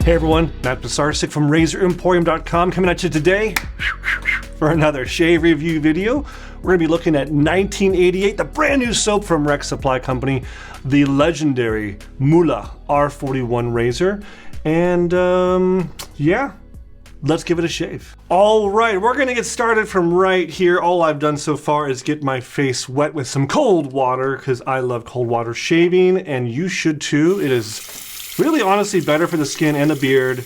Hey everyone, Matt Pisarcik from RazorEmporium.com coming at you today for another shave review video. We're going to be looking at 1988, the brand new soap from Rex Supply Company, the legendary Mula R41 razor. And yeah, let's give it a shave. All right, we're going to get started from right here. All I've done so far is get my face wet with some cold water because I love cold water shaving, and you should too. It is really honestly better for the skin and the beard.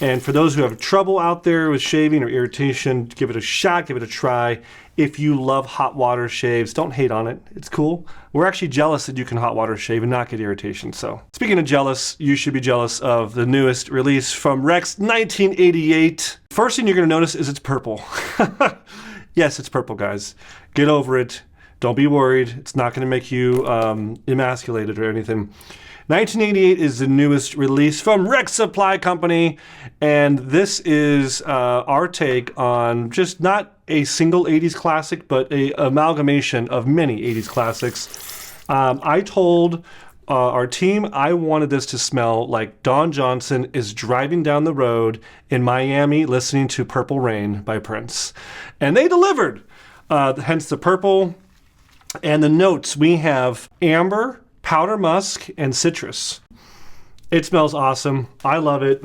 And for those who have trouble out there with shaving or irritation, give it a shot, give it a try. If you love hot water shaves, don't hate on it. It's cool. We're actually jealous that you can hot water shave and not get irritation. So speaking of jealous, you should be jealous of the newest release from Rex 1988. First thing you're going to notice is it's purple. Yes, it's purple, guys. Get over it. Don't be worried. It's not going to make you emasculated or anything. 1988 is the newest release from Rex Supply Company, and this is our take on just not a single 80s classic, but an amalgamation of many 80s classics. I told our team I wanted this to smell like Don Johnson is driving down the road in Miami listening to Purple Rain by Prince. And they delivered, hence the purple. And the notes, we have amber, powder musk, and citrus. It smells awesome. I love it.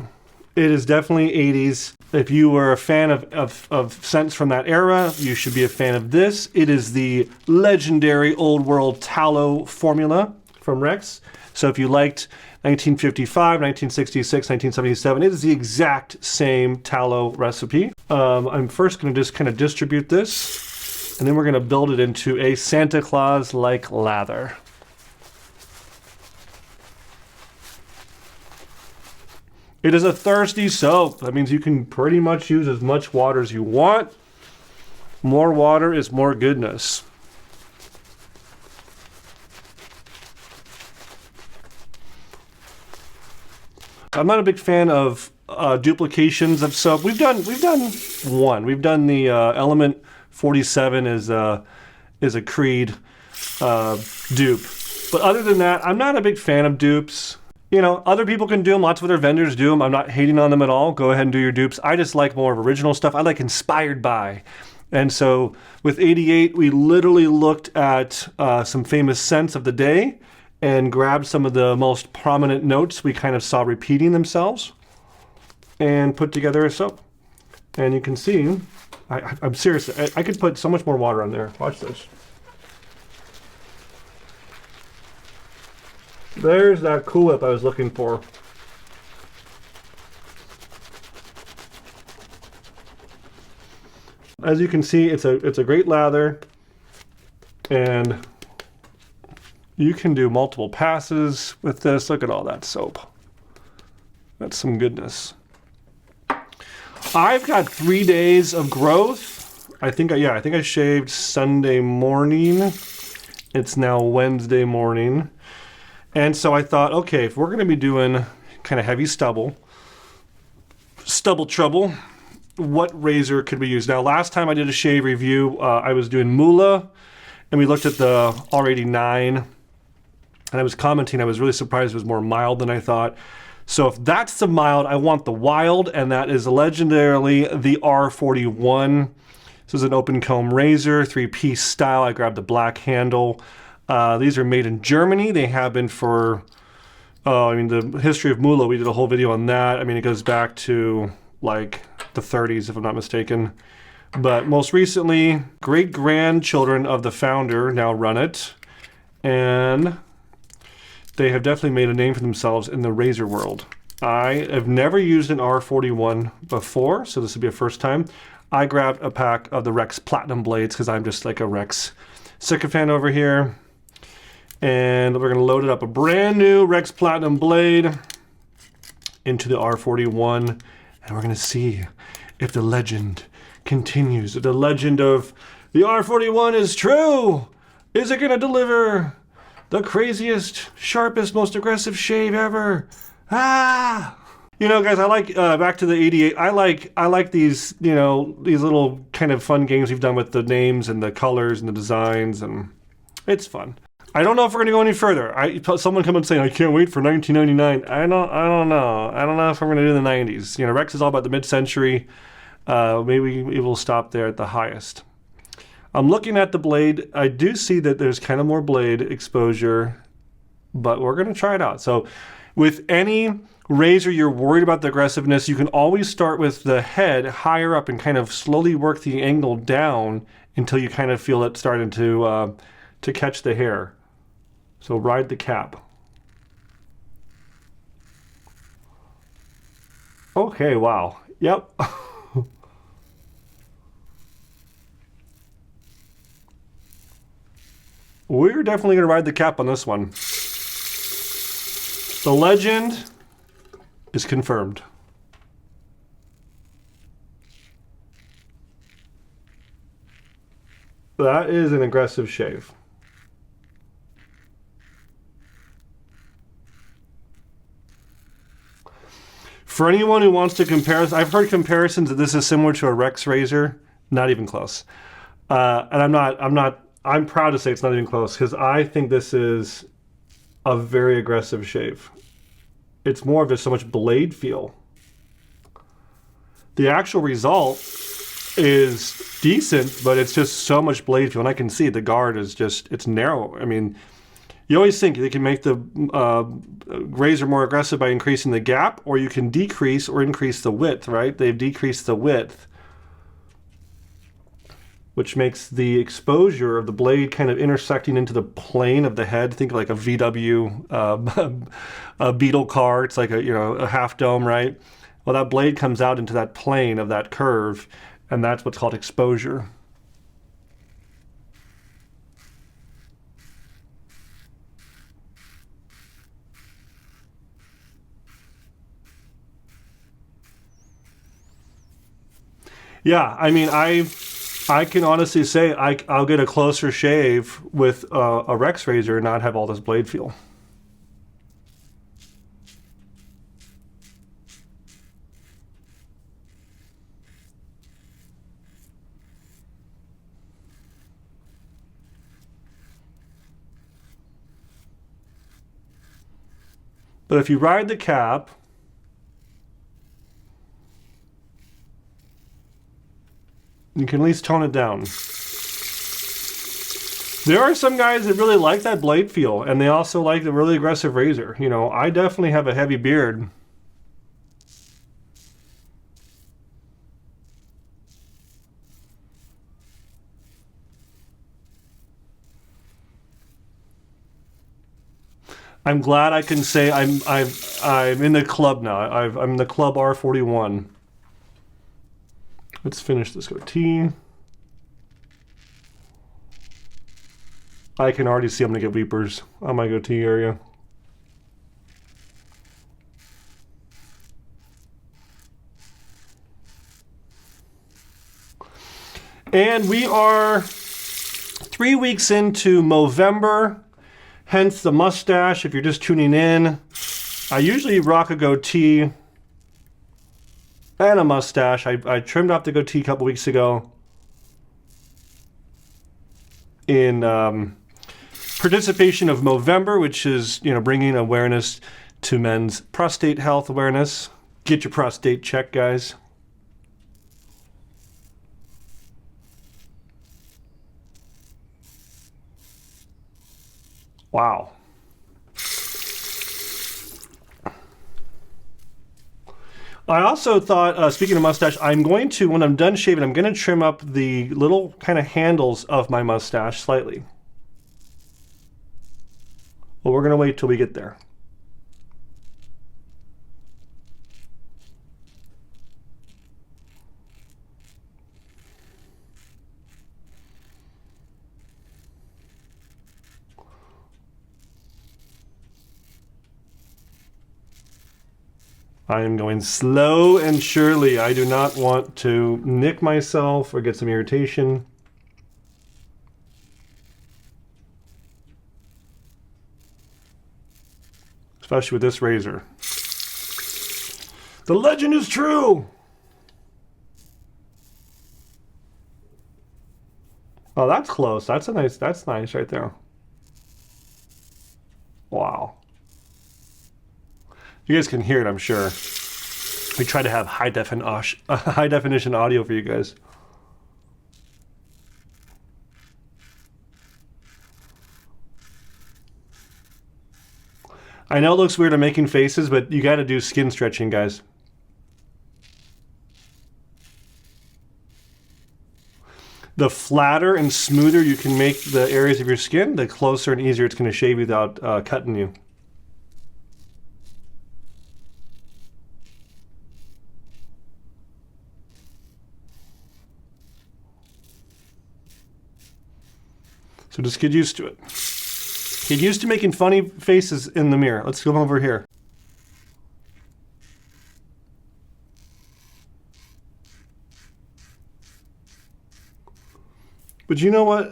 It is definitely 80s. If you were a fan of scents from that era, you should be a fan of this. It is the legendary Old World tallow formula from Rex. So if you liked 1955, 1966, 1977, it is the exact same tallow recipe. I'm first going to just kind of distribute this, and then we're going to build it into a Santa Claus-like lather. It is a thirsty soap. That means you can pretty much use as much water as you want. More water is more goodness. I'm not a big fan of duplications of soap. We've done one. We've done the Element 47 is a Creed dupe. But other than that, I'm not a big fan of dupes. You know, other people can do them. Lots of other vendors do them. I'm not hating on them at all. Go ahead and do your dupes. I just like more of original stuff. I like inspired by. And so with 88, we literally looked at some famous scents of the day and grabbed some of the most prominent notes we kind of saw repeating themselves and put together a soap. And you can see, I'm serious. I could put so much more water on there. Watch this. There's that Cool Whip I was looking for. As you can see, it's a great lather, and you can do multiple passes with this. Look at all that soap. That's some goodness. I've got 3 days of growth. I think I shaved Sunday morning. It's now Wednesday morning. And so I thought, okay, if we're going to be doing kind of heavy stubble trouble, what razor could we use? Now, last time I did a shave review, I was doing Mula, and we looked at the R89, and I was commenting, I was really surprised it was more mild than I thought. So if that's the mild, I want the wild, and that is legendarily the R41. This is an open comb razor, 3-piece style. I grabbed the black handle. These are made in Germany. They have been for, the history of Mula, we did a whole video on that. I mean, it goes back to like the 30s, if I'm not mistaken. But most recently, great-grandchildren of the founder now run it. And they have definitely made a name for themselves in the razor world. I have never used an R41 before, so this would be a first time. I grabbed a pack of the Rex Platinum blades because I'm just like a Rex sycophant over here. And we're going to load it up a brand new Rex Platinum blade into the R41, and we're going to see if the legend continues. If the legend of the R41 is true. Is it going to deliver the craziest, sharpest, most aggressive shave ever? Ah! You know, guys, I like, back to the 88, I like these, you know, these little kind of fun games we've done with the names and the colors and the designs, and it's fun. I don't know if we're gonna go any further. Someone come up saying I can't wait for 1999. I don't know. I don't know if I'm gonna do the 90s. You know, Rex is all about the mid-century. Maybe we will stop there at the highest. I'm looking at the blade. I do see that there's kind of more blade exposure, but we're gonna try it out. So with any razor you're worried about the aggressiveness, you can always start with the head higher up and kind of slowly work the angle down until you kind of feel it starting to catch the hair. So ride the cap. Okay, wow. Yep. We're definitely going to ride the cap on this one. The legend is confirmed. That is an aggressive shave. For anyone who wants to compare, I've heard comparisons that this is similar to a Rex razor. Not even close. And I'm proud to say it's not even close because I think this is a very aggressive shave. It's more of just so much blade feel. The actual result is decent, but it's just so much blade feel. And I can see the guard is just, it's narrow. I mean, you always think they can make the razor more aggressive by increasing the gap, or you can decrease or increase the width, right? They've decreased the width, which makes the exposure of the blade kind of intersecting into the plane of the head. Think like a VW a Beetle car. It's like a half dome, right? Well, that blade comes out into that plane of that curve, and that's what's called exposure. Yeah, I mean, I can honestly say I'll get a closer shave with a Rex razor and not have all this blade feel. But if you ride the cap, you can at least tone it down. There are some guys that really like that blade feel, and they also like the really aggressive razor. You know, I definitely have a heavy beard. I'm glad I can say I'm in the club now. I'm in the club R41. Let's finish this goatee. I can already see I'm gonna get weepers on my goatee area. And we are 3 weeks into Movember, hence the mustache. If you're just tuning in, I usually rock a goatee and a mustache. I trimmed off the goatee a couple weeks ago in participation of Movember, which is, you know, bringing awareness to men's prostate health awareness. Get your prostate checked, guys. Wow. I also thought, speaking of mustache, I'm going to, when I'm done shaving, I'm going to trim up the little kind of handles of my mustache slightly. Well, we're going to wait till we get there. I am going slow and surely. I do not want to nick myself or get some irritation. Especially with this razor. The legend is true! Oh, that's close. That's nice right there. You guys can hear it, I'm sure. We try to have high definition audio for you guys. I know it looks weird I'm making faces, but you got to do skin stretching, guys. The flatter and smoother you can make the areas of your skin, the closer and easier it's going to shave without cutting you. So just get used to it. Get used to making funny faces in the mirror. Let's go over here. But you know what?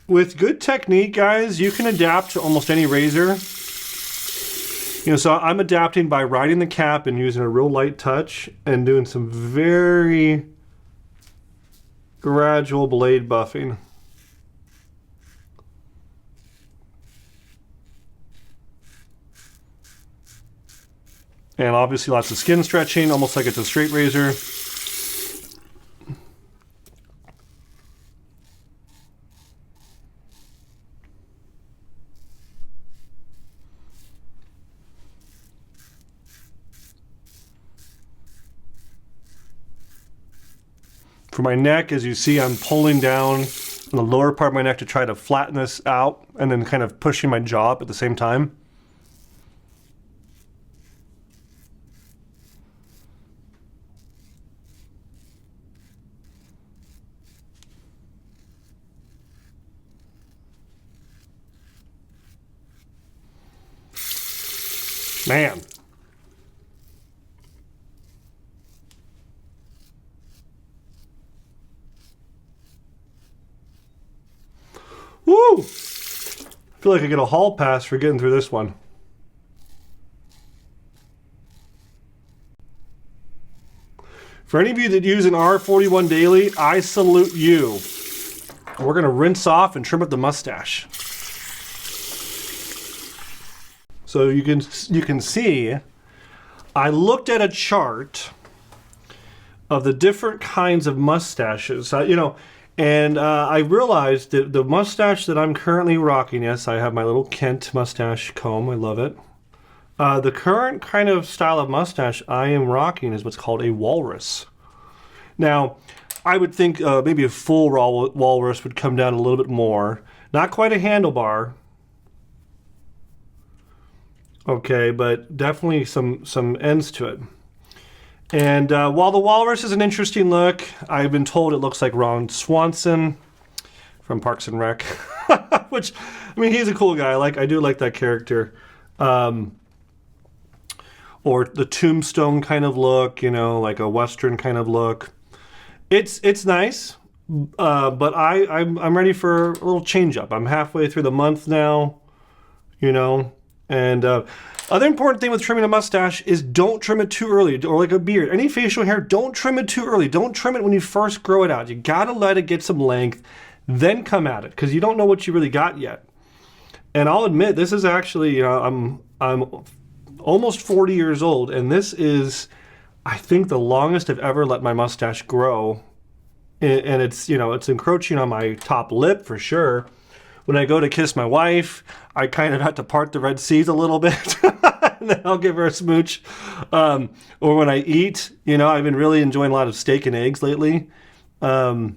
With good technique, guys, you can adapt to almost any razor. You know, so I'm adapting by riding the cap and using a real light touch and doing some very gradual blade buffing. And obviously lots of skin stretching, almost like it's a straight razor. For my neck, as you see, I'm pulling down on the lower part of my neck to try to flatten this out and then kind of pushing my jaw up at the same time. Man. Woo! I feel like I get a hall pass for getting through this one. For any of you that use an R41 daily, I salute you. We're gonna rinse off and trim up the mustache. So you can see, I looked at a chart of the different kinds of mustaches, and I realized that the mustache that I'm currently rocking, yes, I have my little Kent mustache comb, I love it. The current kind of style of mustache I am rocking is what's called a walrus. Now, I would think maybe a full walrus would come down a little bit more. Not quite a handlebar. Okay, but definitely some ends to it. And while the walrus is an interesting look, I've been told it looks like Ron Swanson from Parks and Rec, which, I mean, he's a cool guy. I do like that character. Or the Tombstone kind of look, like a Western kind of look. It's nice, but I'm ready for a little change up. I'm halfway through the month now, and other important thing with trimming a mustache is don't trim it too early, or like a beard. Any facial hair, don't trim it too early. Don't trim it when you first grow it out. You gotta let it get some length, then come at it, because you don't know what you really got yet. And I'll admit, this is actually, I'm almost 40 years old, and this is, I think, the longest I've ever let my mustache grow. And it's, it's encroaching on my top lip for sure. When I go to kiss my wife, I kind of have to part the Red Seas a little bit, and then I'll give her a smooch. Or when I eat, I've been really enjoying a lot of steak and eggs lately. I've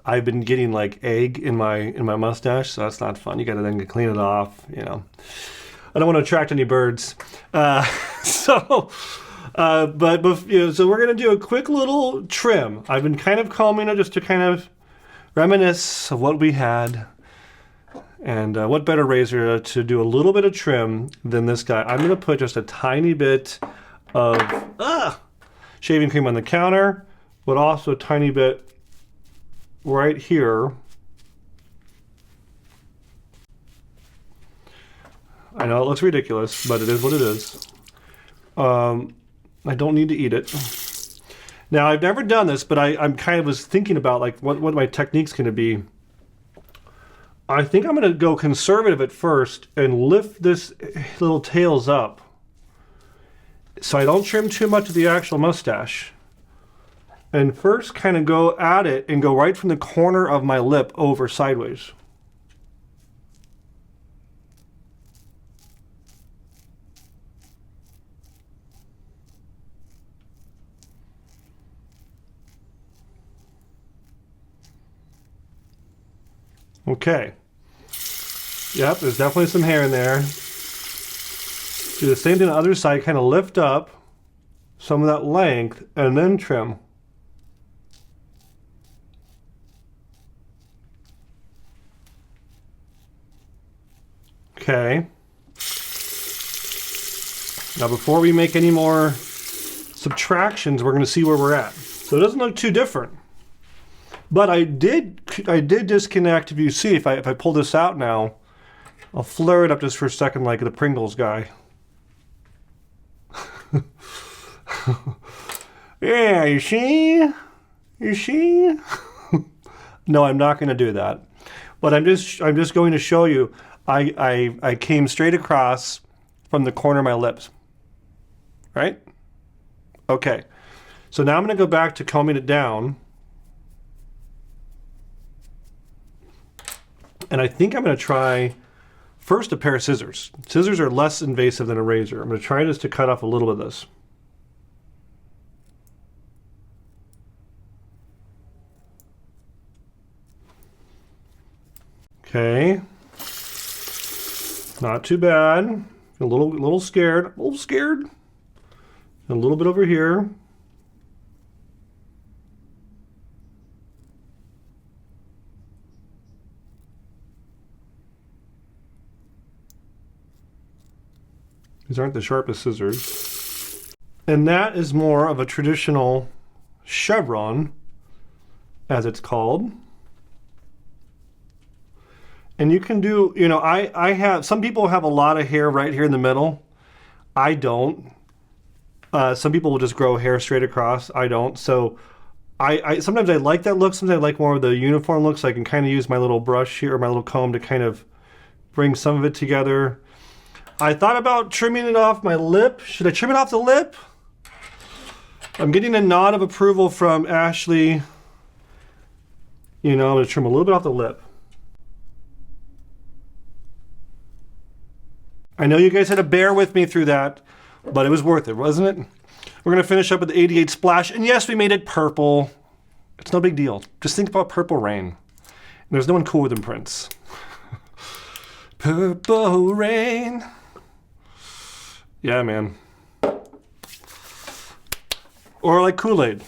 been getting like egg in my mustache, so that's not fun. You got to then clean it off. I don't want to attract any birds. So we're gonna do a quick little trim. I've been kind of combing it just to kind of reminisce of what we had. And what better razor to do a little bit of trim than this guy. I'm going to put just a tiny bit of shaving cream on the counter, but also a tiny bit right here. I know it looks ridiculous, but it is what it is. I don't need to eat it. Now, I've never done this, but I'm kind of was thinking about what my technique's going to be. I think I'm going to go conservative at first and lift this little tails up so I don't trim too much of the actual mustache. And first kind of go at it and go right from the corner of my lip over sideways. Okay. Yep, there's definitely some hair in there. Do the same thing on the other side, kind of lift up some of that length and then trim. Okay. Now before we make any more subtractions, we're going to see where we're at. So it doesn't look too different. But I did disconnect, if you see, if I pull this out now, I'll flare it up just for a second like the Pringles guy. Yeah, you see? You see? No, I'm not going to do that. But I'm just going to show you, I came straight across from the corner of my lips. Right? Okay. So now I'm going to go back to combing it down. And I think I'm going to try first a pair of scissors. Scissors are less invasive than a razor. I'm going to try just to cut off a little bit of this. Okay. Not too bad. A little scared. A little scared. A little bit over here. These aren't the sharpest scissors. And that is more of a traditional chevron, as it's called. And you can do, you know, I have, some people have a lot of hair right here in the middle. I don't. Some people will just grow hair straight across. I don't. So I sometimes I like that look. Sometimes I like more of the uniform look, so I can kind of use my little brush here, or my little comb, to kind of bring some of it together. I thought about trimming it off my lip. Should I trim it off the lip? I'm getting a nod of approval from Ashley. You know, I'm going to trim a little bit off the lip. I know you guys had to bear with me through that, but it was worth it, wasn't it? We're going to finish up with the 88 splash. And yes, we made it purple. It's no big deal. Just think about Purple Rain. There's no one cooler than Prince. Purple Rain. Yeah, man. Or like Kool-Aid.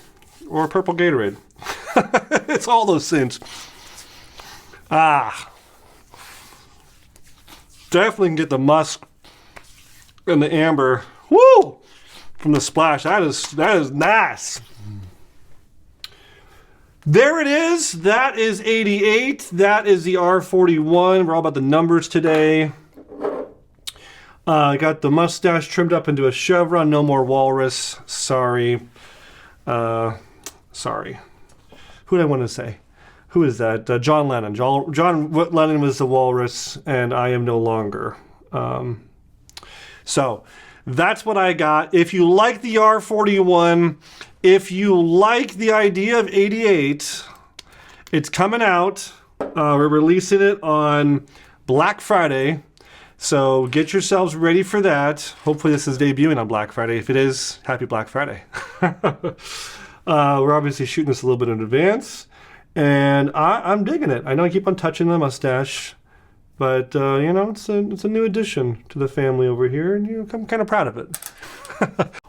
Or Purple Gatorade. It's all those things. Ah. Definitely can get the musk and the amber. Woo! From the splash. That is nice. There it is. That is 88. That is the R41. We're all about the numbers today. I got the mustache trimmed up into a chevron. No more walrus. Sorry. Sorry. Who did I want to say? Who is that? John Lennon. John Lennon was the walrus, and I am no longer. So that's what I got. If you like the R41, if you like the idea of 88, it's coming out. We're releasing it on Black Friday. So get yourselves ready for that. Hopefully this is debuting on Black Friday. If it is, happy Black Friday. We're obviously shooting this a little bit in advance. And I'm digging it. I know I keep on touching the mustache. But, you know, it's a new addition to the family over here. And you know, I'm kind of proud of it.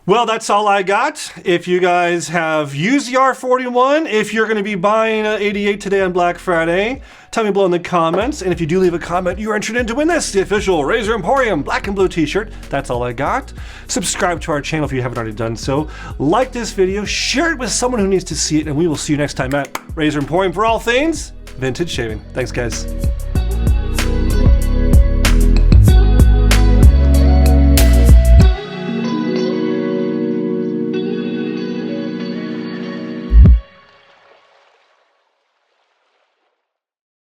Well, that's all I got. If you guys have used the R41, if you're going to be buying an 88 today on Black Friday, tell me below in the comments. And if you do leave a comment, you're entered to win this, the official Razor Emporium black and blue t-shirt. That's all I got. Subscribe to our channel if you haven't already done so. Like this video, share it with someone who needs to see it, and we will see you next time at Razor Emporium for all things vintage shaving. Thanks, guys.